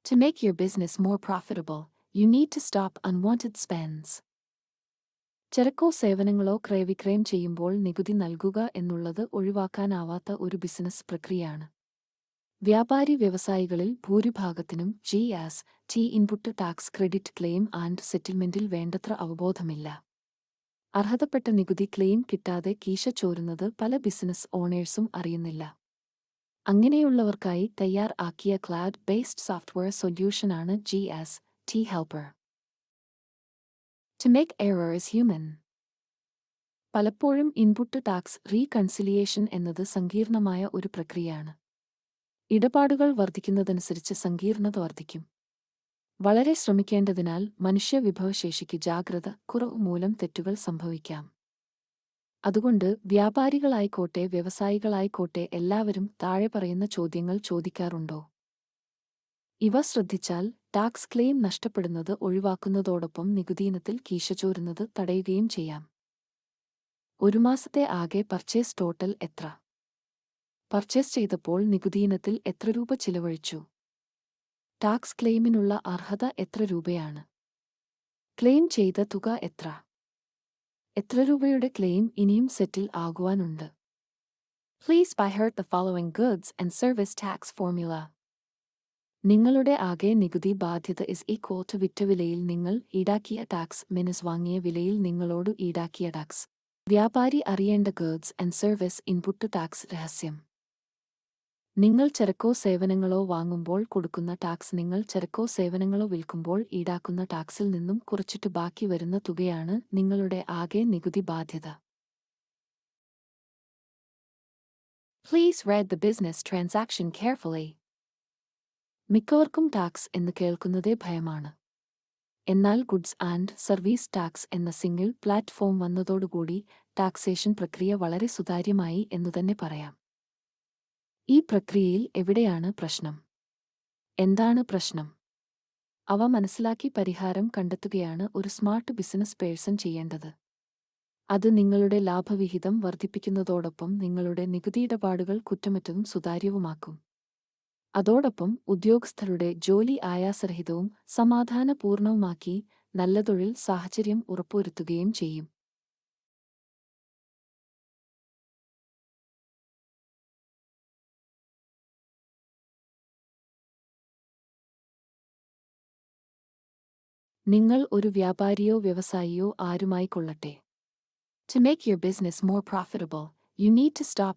To make your business more profitable, you need to stop unwanted spends. ചരക്കോ സേവനങ്ങളോ ക്രയവിക്രയം ചെയ്യുമ്പോൾ നികുതി നൽകുക എന്നുള്ളത് ഒഴിവാക്കാനാവാത്ത ഒരു ബിസിനസ് പ്രക്രിയയാണ്. വ്യാപാരി വ്യവസായികളിൽ ഭൂരിഭാഗത്തിനും GST input tax credit claim and സെറ്റിൽമെന്റിൽ വേണ്ടത്ര അവബോധമില്ല. അർഹതപ്പെട്ട നികുതി ക്ലെയിം കിട്ടാതെ കീശ ചോരുന്നത് പല ബിസിനസ് ഓണേഴ്സും അറിയുന്നില്ല. അങ്ങനെയുള്ളവർക്കായി തയ്യാറാക്കിയ ക്ലൗഡ് ബേസ്ഡ് സോഫ്റ്റ്വെയർ സൊല്യൂഷനാണ് GST helper. To make errors human. പലപ്പോഴും ഇൻപുട്ട് ടാക്സ് റീകൺസിലിയേഷൻ എന്നത് സങ്കീർണമായ ഒരു പ്രക്രിയയാണ്. ഇടപാടുകൾ വർദ്ധിക്കുന്നതനുസരിച്ച് സങ്കീർണത വർദ്ധിക്കും. വളരെ ശ്രമിക്കേണ്ടതിനാൽ മനുഷ്യ വിഭവശേഷിക്ക് ജാഗ്രത കുറവ് മൂലം തെറ്റുകൾ സംഭവിക്കാം. അതുകൊണ്ട് വ്യാപാരികളായിക്കോട്ടെ വ്യവസായികളായിക്കോട്ടെ എല്ലാവരും താഴെ പറയുന്ന ചോദ്യങ്ങൾ ചോദിക്കാറുണ്ടോ? ഇവ ശ്രദ്ധിച്ചാൽ ടാക്സ് ക്ലെയിം നഷ്ടപ്പെടുന്നത് ഒഴിവാക്കുന്നതോടൊപ്പം നികുതിയിനത്തിൽ കീശ ചോരുന്നത് തടയുകയും ചെയ്യാം. ഒരു മാസത്തെ ആകെ പർച്ചേസ് ടോട്ടൽ എത്ര? പർച്ചേസ് ചെയ്തപ്പോൾ നികുതിയിനത്തിൽ എത്ര രൂപ ചിലവഴിച്ചു? ടാക്സ് ക്ലെയിമിനുള്ള അർഹത എത്ര രൂപയാണ്? ക്ലെയിം ചെയ്ത തുക എത്ര? എത്ര രൂപയുടെ ക്ലെയിം ഇനിയും സെറ്റിൽ ആകുവാനുണ്ട്? Please by heart the following goods and service tax formula. നിങ്ങളുടെ ആകെ നികുതി ബാധ്യത ഇസ് ഈക്വൽ ടു വിറ്റ വിലയിൽ നിങ്ങൾ ഈടാക്കിയ ടാക്സ് മൈനസ് വാങ്ങിയ വിലയിൽ നിങ്ങളോട് ഈടാക്കിയ ടാക്സ്. വ്യാപാരി അറിയേണ്ട goods and service input tax രഹസ്യം. നിങ്ങൾ ചരക്കോ സേവനങ്ങളോ വാങ്ങുമ്പോൾ കൊടുക്കുന്ന ടാക്സ് നിങ്ങൾ ചരക്കോ സേവനങ്ങളോ വിൽക്കുമ്പോൾ ഈടാക്കുന്ന ടാക്സിൽ നിന്നും കുറച്ചിട്ട് ബാക്കി വരുന്ന തുകയാണ് നിങ്ങളുടെ ആകെ നികുതി ബാധ്യത. Please read the business transaction carefully. മിക്കവർക്കും ടാക്സ് എന്ന് കേൾക്കുന്നതേ ഭയമാണ്. എന്നാൽ ഗുഡ്സ് ആൻഡ് സർവീസ് ടാക്സ് എന്ന സിംഗിൾ പ്ലാറ്റ്ഫോം വന്നതോടുകൂടി ടാക്സേഷൻ പ്രക്രിയ വളരെ സുതാര്യമായി എന്നുതന്നെ പറയാം. ഈ പ്രക്രിയയിൽ എവിടെയാണ് പ്രശ്നം? എന്താണ് പ്രശ്നം? അവ മനസ്സിലാക്കി പരിഹാരം കണ്ടെത്തുകയാണ് ഒരു സ്മാർട്ട് ബിസിനസ് പേഴ്സൺ ചെയ്യേണ്ടത്. അത് നിങ്ങളുടെ ലാഭവിഹിതം വർദ്ധിപ്പിക്കുന്നതോടൊപ്പം നിങ്ങളുടെ നികുതിയിടപാടുകൾ കുറ്റമറ്റതും സുതാര്യവുമാക്കും. അതോടൊപ്പം ഉദ്യോഗസ്ഥരുടെ ജോലി ആയാസരഹിതവും സമാധാനപൂർണവുമാക്കി നല്ല തൊഴിൽ സാഹചര്യം ഉറപ്പുവരുത്തുകയും ചെയ്യും. നിങ്ങൾ ഒരു വ്യാപാരിയോ വ്യവസായിയോ ആരുമായിക്കൊള്ളട്ടെ. To make your business more profitable, you need to stop